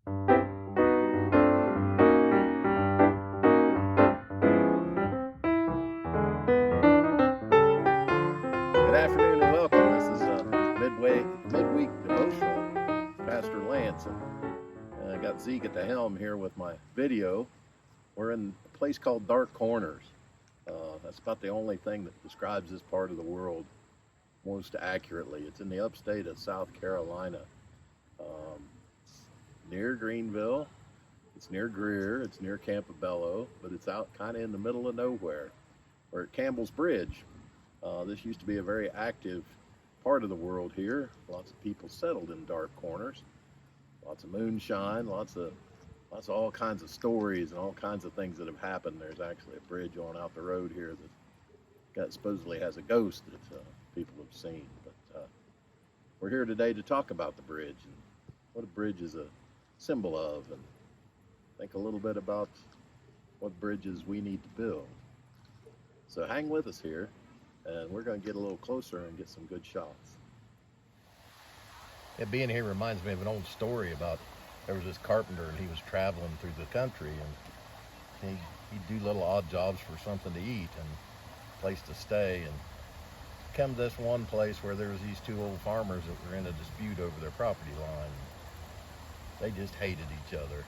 Good afternoon and welcome. This is a midweek devotional. Pastor Lance, and I got Zeke at the helm here with my video. We're in a place called Dark Corners. That's about the only thing that describes this part of the world most accurately. It's in the upstate of South Carolina. It's near Greenville. It's near Greer. It's near Campbells, but it's out kind of in the middle of nowhere. We're at Campbell's Bridge. This used to be a very active part of the world here. Lots of people settled in Dark Corners. Lots of moonshine, lots of all kinds of stories and all kinds of things that have happened. There's actually a bridge on out the road here that supposedly has a ghost that people have seen. But we're here today to talk about the bridge and what a bridge is a symbol of, and think a little bit about what bridges we need to build. So hang with us here, and we're going to get a little closer and get some good shots. Yeah, being here reminds me of an old story about there was this carpenter, and he was traveling through the country, and he'd do little odd jobs for something to eat and a place to stay, and come to this one place where there was these two old farmers that were in a dispute over their property line. They just hated each other,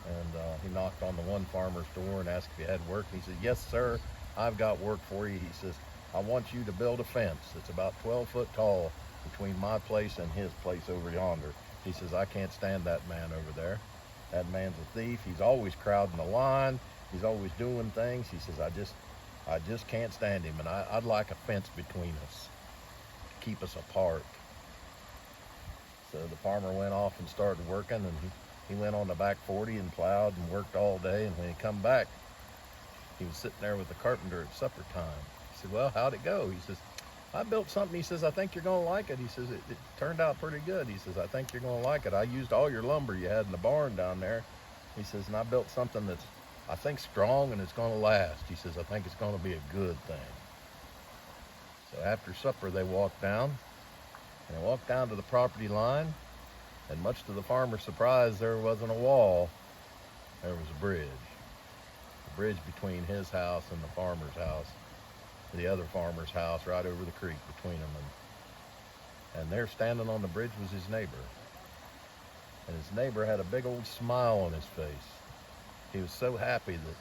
and he knocked on the one farmer's door and asked if he had work. He said, "Yes, sir, I've got work for you." He says, "I want you to build a fence that's about 12 foot tall between my place and his place over yonder." He says, "I can't stand that man over there. That man's a thief. He's always crowding the line. He's always doing things." He says, I just can't stand him, and I'd like a fence between us to keep us apart." So the farmer went off and started working, and he went on the back 40 and plowed and worked all day, and when he come back, he was sitting there with the carpenter at supper time. He said, "Well, how'd it go?" He says, "I built something." He says, "I think you're going to like it." He says, it turned out pretty good." He says, "I think you're going to like it. I used all your lumber you had in the barn down there." He says, "And I built something that's, I think, strong and it's going to last." He says, "I think it's going to be a good thing." So after supper, they walked down, and they walked down to the property line, and much to the farmer's surprise, there wasn't a wall. There was a bridge. The bridge between his house and the farmer's house. The other farmer's house right over the creek between them, and there standing on the bridge was his neighbor, and his neighbor had a big old smile on his face. He was so happy that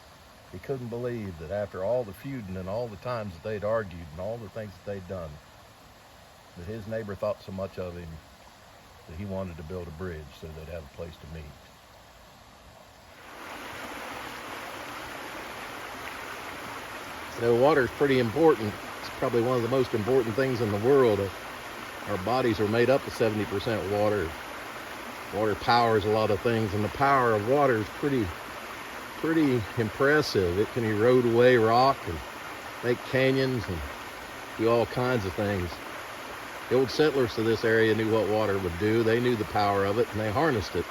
he couldn't believe that after all the feuding and all the times that they'd argued and all the things that they'd done, that his neighbor thought so much of him that he wanted to build a bridge so they'd have a place to meet. So water is pretty important. It's probably one of the most important things in the world. Our bodies are made up of 70% water. Water powers a lot of things, and the power of water is pretty impressive. It can erode away rock and make canyons and do all kinds of things. The old settlers to this area knew what water would do. They knew the power of it, and they harnessed it.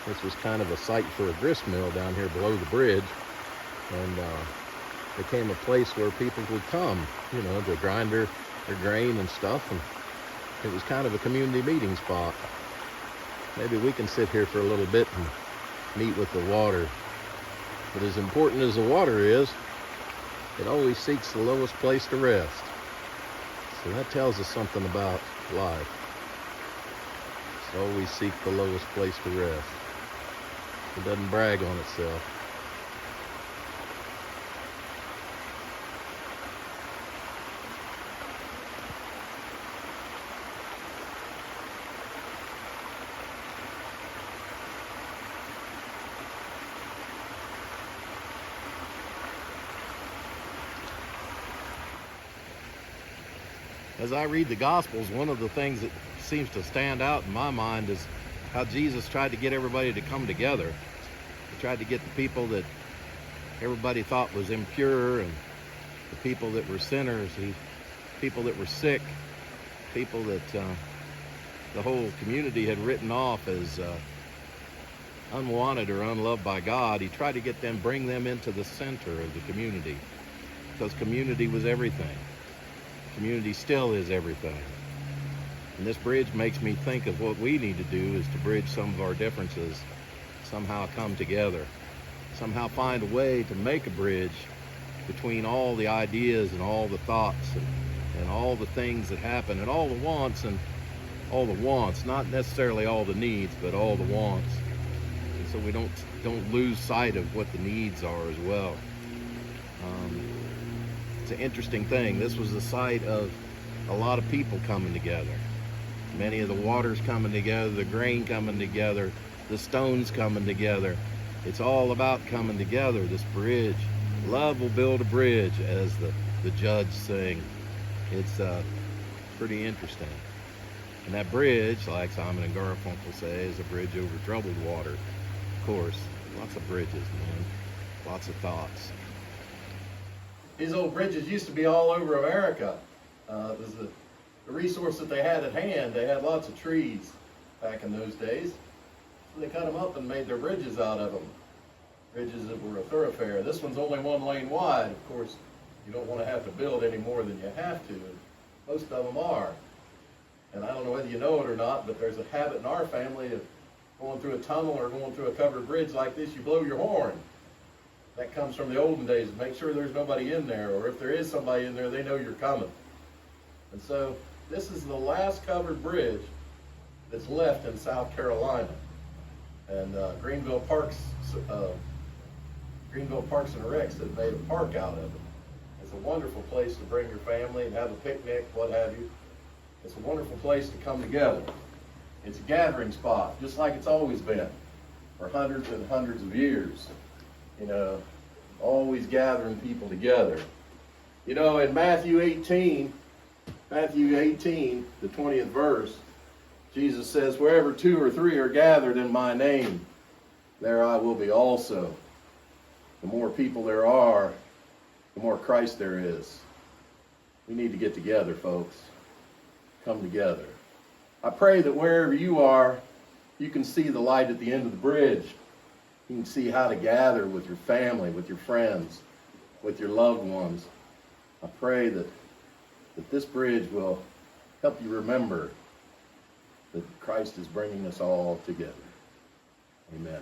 This was kind of a site for a grist mill down here below the bridge, and became a place where people would come, to grind their grain and stuff, and it was kind of a community meeting spot. Maybe we can sit here for a little bit and meet with the water. But as important as the water is, it always seeks the lowest place to rest. So that tells us something about life. It's always seek the lowest place to rest. It doesn't brag on itself. As I read the Gospels, one of the things that seems to stand out in my mind is how Jesus tried to get everybody to come together. He tried to get the people that everybody thought was impure, and the people that were sinners, people that were sick, people that the whole community had written off as unwanted or unloved by God. He tried to bring them into the center of the community, because community was everything. Community still is everything. And this bridge makes me think of what we need to do is to bridge some of our differences, somehow come together, somehow find a way to make a bridge between all the ideas and all the thoughts and all the things that happen and all the wants, not necessarily all the needs, but all the wants. And so we don't lose sight of what the needs are as well. It's an interesting thing. This was the site of a lot of people coming together. Many of the waters coming together, the grain coming together, the stones coming together. It's all about coming together, this bridge. Love will build a bridge, as the judge sing. It's pretty interesting. And that bridge, like Simon and Garfunkel say, is a bridge over troubled water. Of course, lots of bridges, man. Lots of thoughts. These old bridges used to be all over America. It was the resource that they had at hand. They had lots of trees back in those days. So they cut them up and made their bridges out of them. Bridges that were a thoroughfare. This one's only 1 lane wide. Of course, you don't want to have to build any more than you have to. Most of them are. And I don't know whether you know it or not, but there's a habit in our family of going through a tunnel or going through a covered bridge like this, you blow your horn. That comes from the olden days. Make sure there's nobody in there, or if there is somebody in there, they know you're coming. And so this is the last covered bridge that's left in South Carolina. And Greenville Parks and Recs have made a park out of it. It's a wonderful place to bring your family and have a picnic, what have you. It's a wonderful place to come together. It's a gathering spot, just like it's always been for hundreds and hundreds of years. You know, always gathering people together. You know, in Matthew 18, the 20th verse, Jesus says, "Wherever 2 or 3 are gathered in my name, there I will be also." The more people there are, the more Christ there is. We need to get together, folks. Come together. I pray that wherever you are, you can see the light at the end of the bridge. You can see how to gather with your family, with your friends, with your loved ones. I pray that this bridge will help you remember that Christ is bringing us all together. Amen.